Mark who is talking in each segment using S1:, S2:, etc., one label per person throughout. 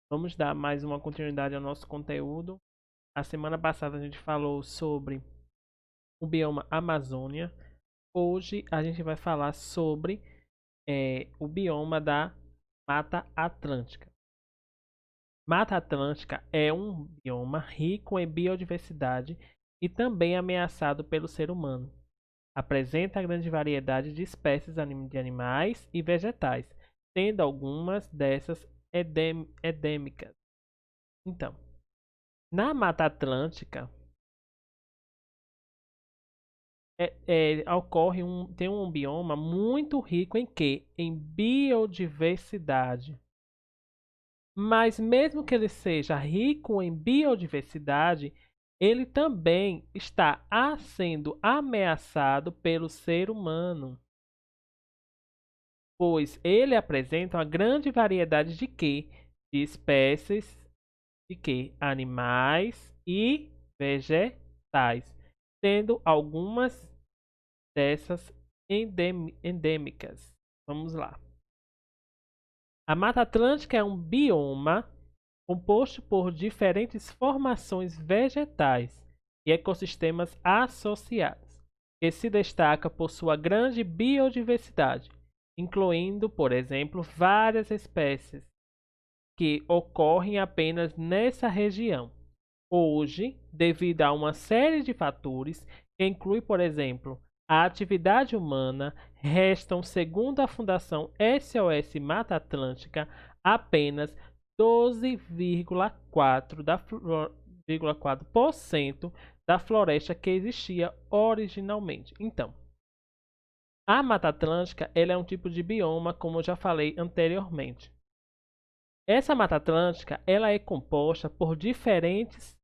S1: Vamos dar mais uma continuidade ao nosso conteúdo. A semana passada a gente falou sobre o bioma Amazônia. Hoje a gente vai falar sobre o bioma da Mata Atlântica. Mata Atlântica é um bioma rico em biodiversidade e também ameaçado pelo ser humano. Apresenta grande variedade de espécies de animais e vegetais, tendo algumas dessas endêmicas. Então, na Mata Atlântica tem um bioma muito rico em quê? Em biodiversidade. Mas mesmo que ele seja rico em biodiversidade, ele também está sendo ameaçado pelo ser humano, pois ele apresenta uma grande variedade de quê? De espécies de quê? Animais e vegetais, tendo algumas dessas endêmicas. Vamos lá. A Mata Atlântica é um bioma composto por diferentes formações vegetais e ecossistemas associados, que se destaca por sua grande biodiversidade, incluindo, por exemplo, várias espécies que ocorrem apenas nessa região. Hoje, devido a uma série de fatores, que inclui, por exemplo, a atividade humana, restam, segundo a Fundação SOS Mata Atlântica, apenas 12,4% da floresta que existia originalmente. Então, a Mata Atlântica ela é um tipo de bioma, como eu já falei anteriormente. Essa Mata Atlântica ela é composta por diferentes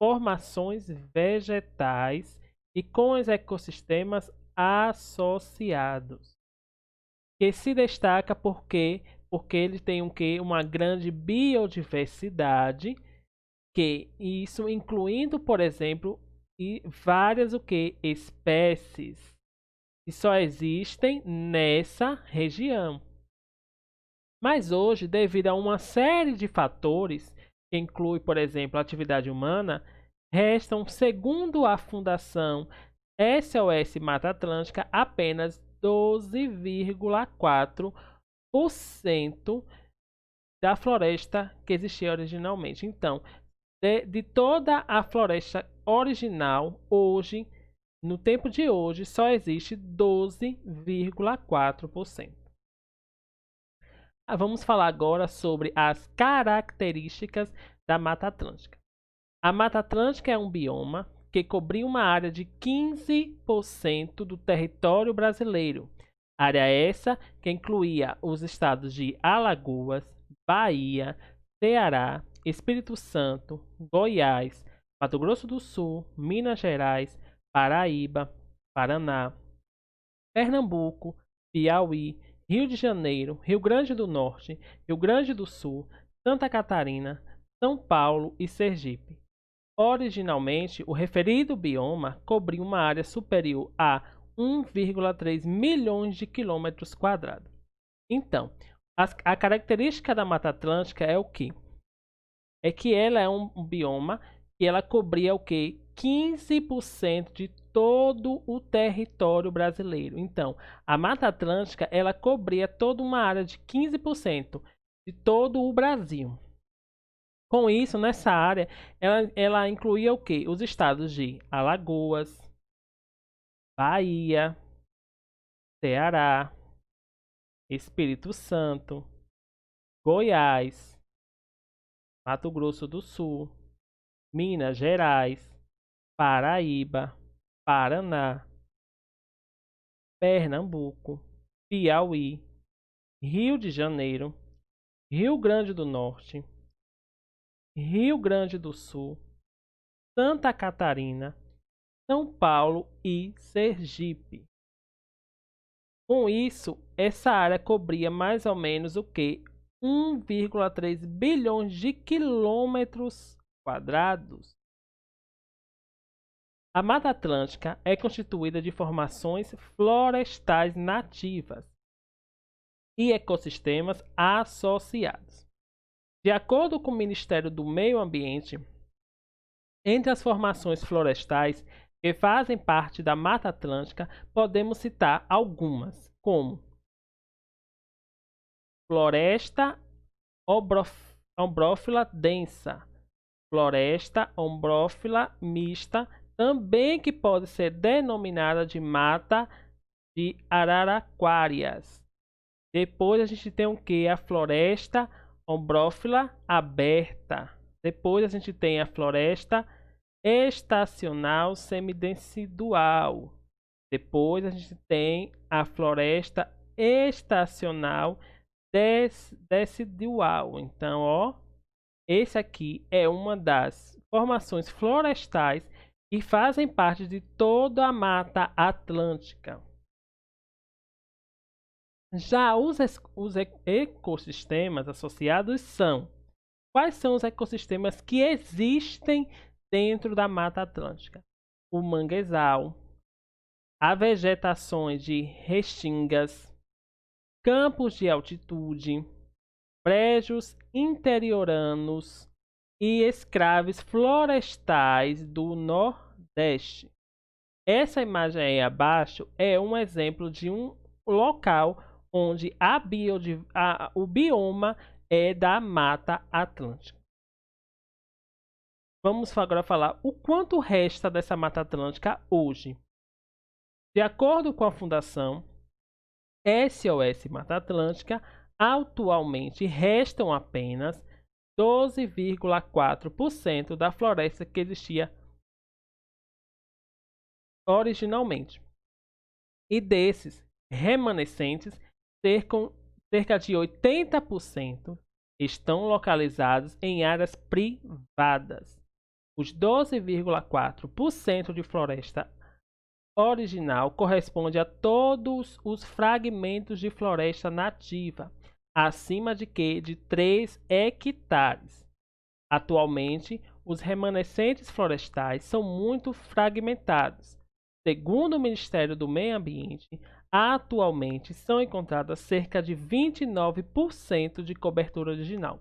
S1: formações vegetais e com os ecossistemas associados, que se destaca porque ele tem uma grande biodiversidade, que isso incluindo, por exemplo, várias espécies que só existem nessa região. Mas hoje, devido a uma série de fatores, que inclui, por exemplo, a atividade humana, restam, segundo a Fundação SOS Mata Atlântica, apenas 12,4% da floresta que existia originalmente. Então, de toda a floresta original, hoje, no tempo de hoje, só existe 12,4%. Vamos falar agora sobre as características da Mata Atlântica. A Mata Atlântica é um bioma que cobriu uma área de 15% do território brasileiro. Área essa que incluía os estados de Alagoas, Bahia, Ceará, Espírito Santo, Goiás, Mato Grosso do Sul, Minas Gerais, Paraíba, Paraná, Pernambuco, Piauí, Rio de Janeiro, Rio Grande do Norte, Rio Grande do Sul, Santa Catarina, São Paulo e Sergipe. Originalmente, o referido bioma cobria uma área superior a 1,3 milhões de quilômetros quadrados. Então, a característica da Mata Atlântica é o quê? É que ela é um bioma que ela cobria o quê? 15% de todo o território brasileiro. Então, a Mata Atlântica, ela cobria toda uma área de 15% de todo o Brasil. Com isso, nessa área, ela incluía o quê? Os estados de Alagoas, Bahia, Ceará, Espírito Santo, Goiás, Mato Grosso do Sul, Minas Gerais, Paraíba, Paraná, Pernambuco, Piauí, Rio de Janeiro, Rio Grande do Norte, Rio Grande do Sul, Santa Catarina, São Paulo e Sergipe. Com isso, essa área cobria mais ou menos o que? 1,3 bilhões de quilômetros quadrados. A Mata Atlântica é constituída de formações florestais nativas e ecossistemas associados. De acordo com o Ministério do Meio Ambiente, entre as formações florestais que fazem parte da Mata Atlântica, podemos citar algumas, como floresta ombrófila densa, floresta ombrófila mista, também que pode ser denominada de mata de araraquárias. Depois a gente tem o que? A floresta ombrófila aberta. Depois a gente tem a floresta estacional semidecidual. Depois a gente tem a floresta estacional decidual. Então, ó, esse aqui é uma das formações florestais que fazem parte de toda a Mata Atlântica. Já os ecossistemas associados são: quais são os ecossistemas que existem dentro da Mata Atlântica? O manguezal, a vegetações de restingas, campos de altitude, brejos interioranos e escravos florestais do Nordeste. Essa imagem aí abaixo é um exemplo de um local onde o bioma é da Mata Atlântica. Vamos agora falar o quanto resta dessa Mata Atlântica hoje. De acordo com a Fundação SOS Mata Atlântica, atualmente restam apenas 12,4% da floresta que existia originalmente. E desses remanescentes, cerca de 80% estão localizados em áreas privadas. Os 12,4% de floresta original corresponde a todos os fragmentos de floresta nativa, acima de 3 hectares. Atualmente, os remanescentes florestais são muito fragmentados. Segundo o Ministério do Meio Ambiente, atualmente são encontradas cerca de 29% de cobertura original,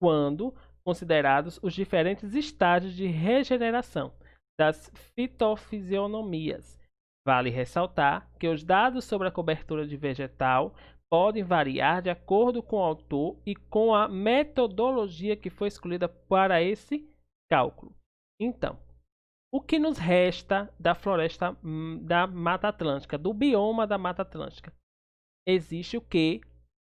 S1: quando considerados os diferentes estágios de regeneração das fitofisionomias. Vale ressaltar que os dados sobre a cobertura de vegetal podem variar de acordo com o autor e com a metodologia que foi escolhida para esse cálculo. Então, o que nos resta da floresta da Mata Atlântica, do bioma da Mata Atlântica? Existe o que?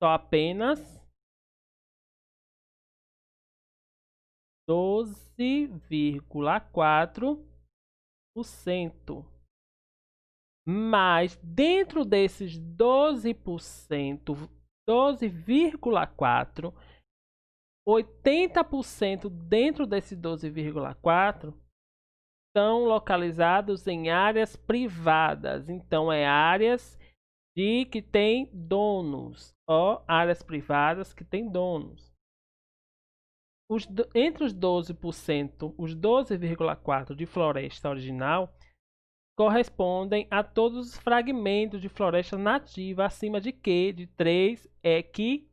S1: Só apenas 12,4%. Mas dentro desses 12%, 12,4%, 80% dentro desse 12,4% estão localizados em áreas privadas. Então, é áreas que tem donos. Ó, áreas privadas que tem donos. Entre os 12%, os 12,4% de floresta original correspondem a todos os fragmentos de floresta nativa acima de 3 hectares.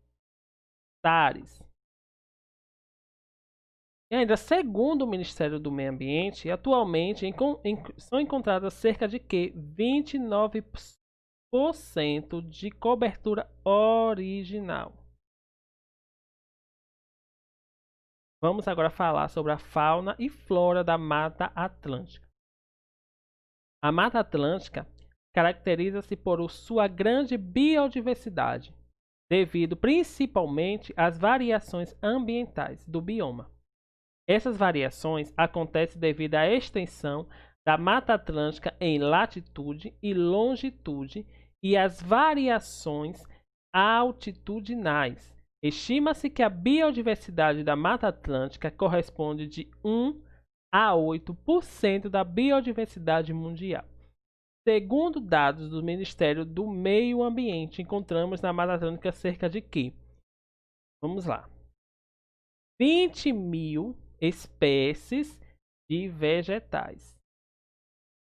S1: E ainda, segundo o Ministério do Meio Ambiente, atualmente são encontradas cerca de 29% de cobertura original. Vamos agora falar sobre a fauna e flora da Mata Atlântica. A Mata Atlântica caracteriza-se por sua grande biodiversidade, devido principalmente às variações ambientais do bioma. Essas variações acontecem devido à extensão da Mata Atlântica em latitude e longitude e às variações altitudinais. Estima-se que a biodiversidade da Mata Atlântica corresponde de 1 a 8% da biodiversidade mundial. Segundo dados do Ministério do Meio Ambiente, encontramos na Mata Atlântica cerca de vamos lá, 20 mil espécies de vegetais.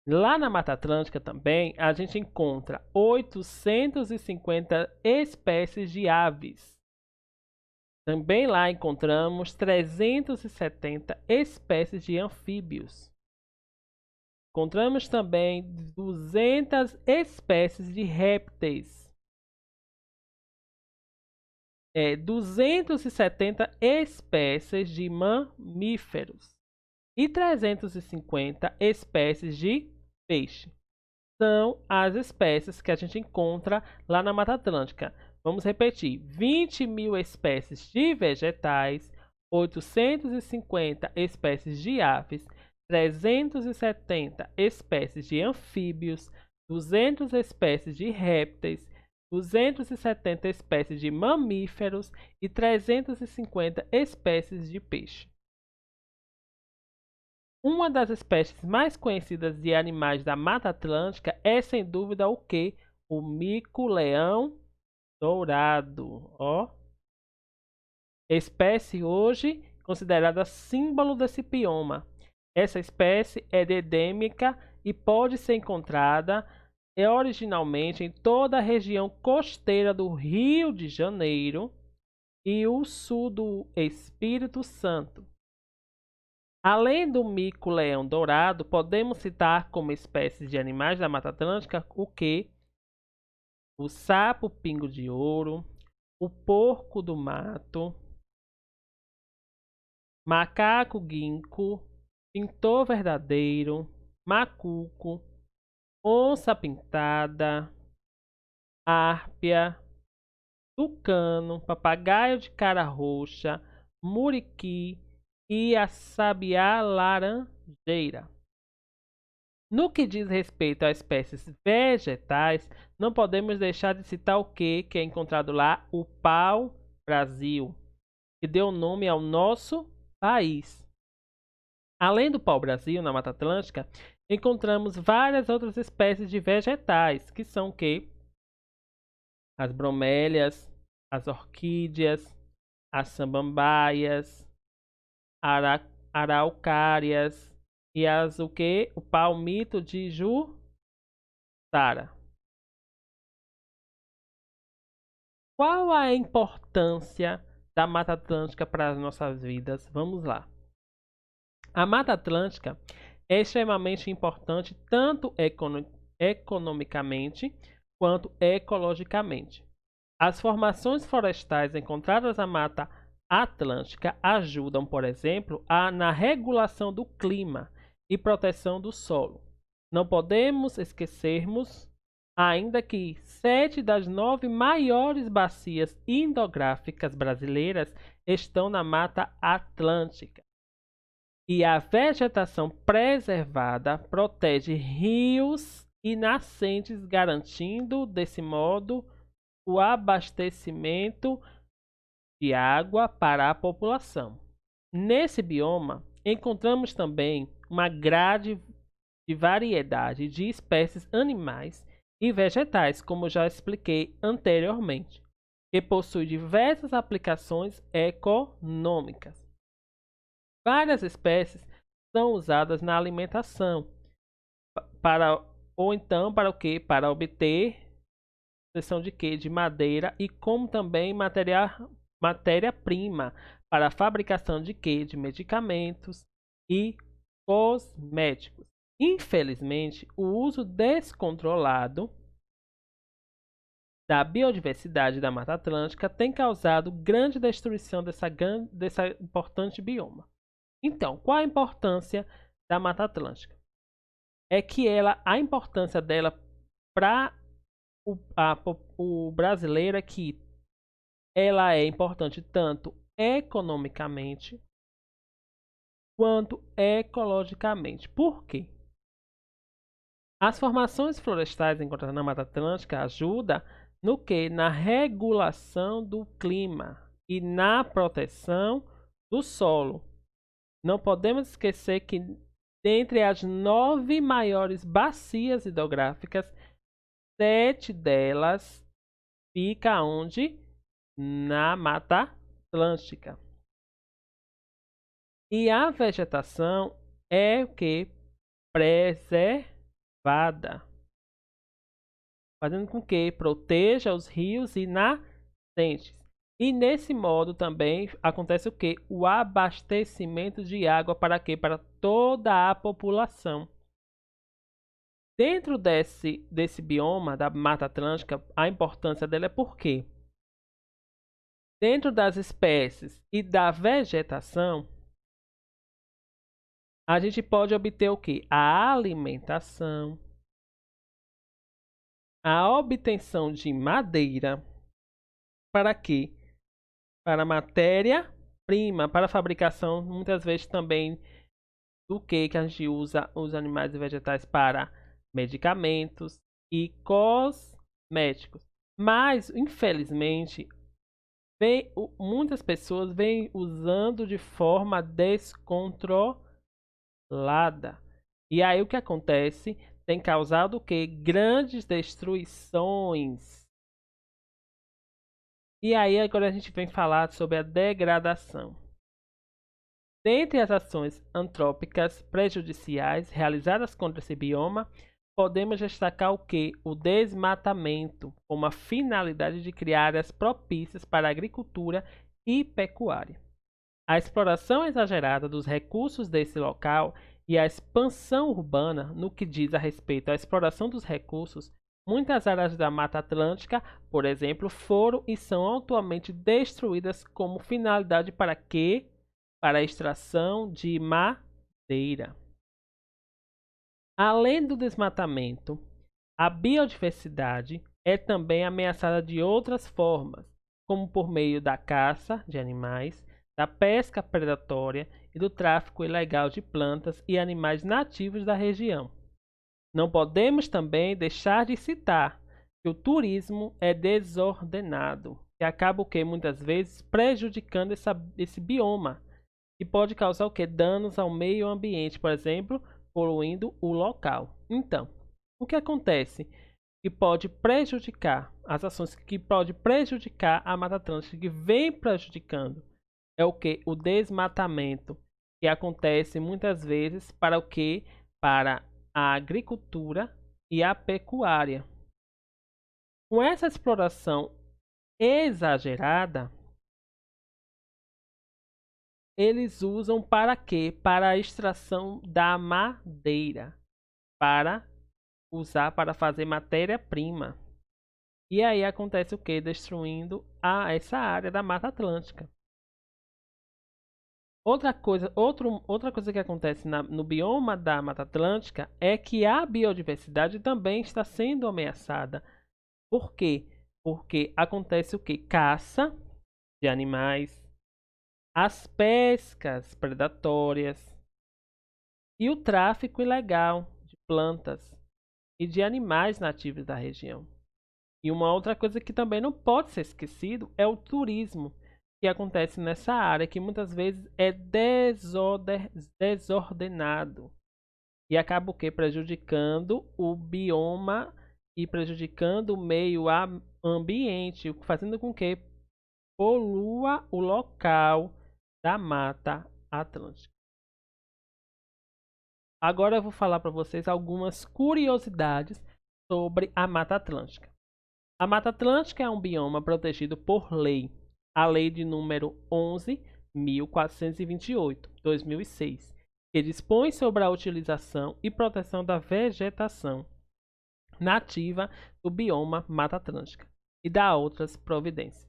S1: Lá na Mata Atlântica também a gente encontra 850 espécies de aves, Também lá encontramos 370 espécies de anfíbios. Encontramos também 200 espécies de répteis. 270 espécies de mamíferos e 350 espécies de peixe. São as espécies que a gente encontra lá na Mata Atlântica. Vamos repetir: 20.000 espécies de vegetais, 850 espécies de aves, 370 espécies de anfíbios, 200 espécies de répteis, 270 espécies de mamíferos e 350 espécies de peixe. Uma das espécies mais conhecidas de animais da Mata Atlântica é, sem dúvida, o que? O mico-leão dourado. Ó. Espécie hoje considerada símbolo desse bioma. Essa espécie é endêmica e pode ser encontrada originalmente em toda a região costeira do Rio de Janeiro e o sul do Espírito Santo. Além do mico-leão dourado, podemos citar como espécies de animais da Mata Atlântica o que? O sapo-pingo de ouro, o porco do mato, macaco-guinco, pintor verdadeiro, macuco, onça-pintada, árpia, tucano, papagaio de cara roxa, muriqui e a sabiá laranjeira. No que diz respeito a espécies vegetais, não podemos deixar de citar o que é encontrado lá? O pau-brasil, que deu nome ao nosso país. Além do pau-brasil, na Mata Atlântica, encontramos várias outras espécies de vegetais, que são o que? As bromélias, as orquídeas, as samambaias, araucárias e as o que? O palmito de Jussara. Qual a importância da Mata Atlântica para as nossas vidas? Vamos lá. A Mata Atlântica é extremamente importante tanto economicamente quanto ecologicamente. As formações florestais encontradas na Mata Atlântica ajudam, por exemplo, na regulação do clima e proteção do solo. Não podemos esquecermos ainda que 7 das 9 maiores bacias hidrográficas brasileiras estão na Mata Atlântica. E a vegetação preservada protege rios e nascentes, garantindo, desse modo, o abastecimento de água para a população. Nesse bioma, encontramos também uma grande variedade de espécies animais e vegetais, como já expliquei anteriormente, que possui diversas aplicações econômicas. Várias espécies são usadas na alimentação, ou então para o que? Para obter seção de quê? De madeira e como também matéria-prima para a fabricação de quê? De medicamentos e cosméticos. Infelizmente, o uso descontrolado da biodiversidade da Mata Atlântica tem causado grande destruição dessa importante bioma. Então, qual a importância da Mata Atlântica? É que a importância dela para o brasileiro é que ela é importante tanto economicamente quanto ecologicamente. Por quê? As formações florestais encontradas na Mata Atlântica ajudam no que? Na regulação do clima e na proteção do solo. Não podemos esquecer que dentre as 9 maiores bacias hidrográficas, 7 delas fica onde? Na Mata Atlântica. E a vegetação é o que? Preservada, fazendo com que proteja os rios e nascentes. E nesse modo também acontece o quê? O abastecimento de água para quê? Para toda a população. Dentro desse bioma da Mata Atlântica, a importância dela é porque dentro das espécies e da vegetação, a gente pode obter o quê? A alimentação, a obtenção de madeira, para quê? Para matéria-prima, para a fabricação, muitas vezes também do que a gente usa os animais e vegetais para medicamentos e cosméticos. Mas, infelizmente, muitas pessoas vêm usando de forma descontrolada. E aí o que acontece? Tem causado o quê? Grandes destruições. E aí agora a gente vem falar sobre a degradação. Dentre as ações antrópicas prejudiciais realizadas contra esse bioma, podemos destacar o que? O desmatamento, com a finalidade de criar áreas propícias para a agricultura e pecuária. A exploração exagerada dos recursos desse local e a expansão urbana, no que diz a respeito à exploração dos recursos, muitas áreas da Mata Atlântica, por exemplo, foram e são atualmente destruídas como finalidade para quê? Para a extração de madeira. Além do desmatamento, a biodiversidade é também ameaçada de outras formas, como por meio da caça de animais, da pesca predatória e do tráfico ilegal de plantas e animais nativos da região. Não podemos também deixar de citar que o turismo é desordenado, que acaba o que muitas vezes prejudicando esse bioma, e pode causar o que? Danos ao meio ambiente, por exemplo, poluindo o local. Então, o que acontece? Que pode prejudicar as ações que pode prejudicar a Mata Atlântica, que vem prejudicando, é o que? O desmatamento, que acontece muitas vezes para o que? Para a agricultura e a pecuária. Com essa exploração exagerada, eles usam para quê? Para a extração da madeira, para usar para fazer matéria-prima. E aí acontece o que? Destruindo essa área da Mata Atlântica. Outra coisa que acontece no bioma da Mata Atlântica é que a biodiversidade também está sendo ameaçada. Por quê? Porque acontece o que? Caça de animais, as pescas predatórias e o tráfico ilegal de plantas e de animais nativos da região. E uma outra coisa que também não pode ser esquecido é o turismo que acontece nessa área, que muitas vezes é desordenado e acaba o quê? Prejudicando o bioma e prejudicando o meio ambiente, fazendo com que polua o local da Mata Atlântica. Agora eu vou falar para vocês algumas curiosidades sobre a Mata Atlântica. A Mata Atlântica é um bioma protegido por lei, a Lei de número 11.428, 2006, que dispõe sobre a utilização e proteção da vegetação nativa do bioma Mata Atlântica e da outras providências.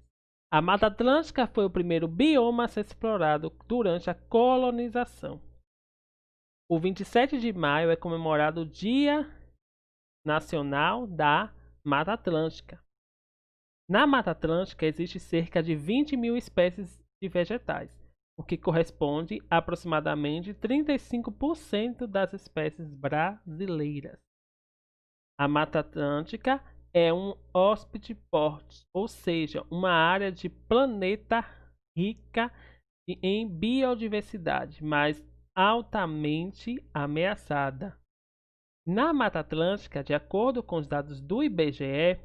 S1: A Mata Atlântica foi o primeiro bioma a ser explorado durante a colonização. O 27 de maio é comemorado o Dia Nacional da Mata Atlântica. Na Mata Atlântica existe cerca de 20 mil espécies de vegetais, o que corresponde a aproximadamente 35% das espécies brasileiras. A Mata Atlântica é um hospitport, ou seja, uma área de planeta rica em biodiversidade, mas altamente ameaçada. Na Mata Atlântica, de acordo com os dados do IBGE,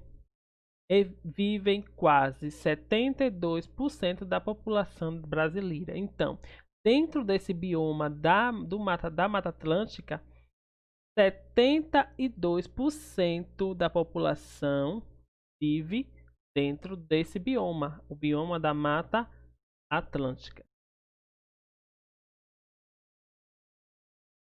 S1: vivem quase 72% da população brasileira. Então, dentro desse bioma da Mata Atlântica, 72% da população vive dentro desse bioma, o bioma da Mata Atlântica.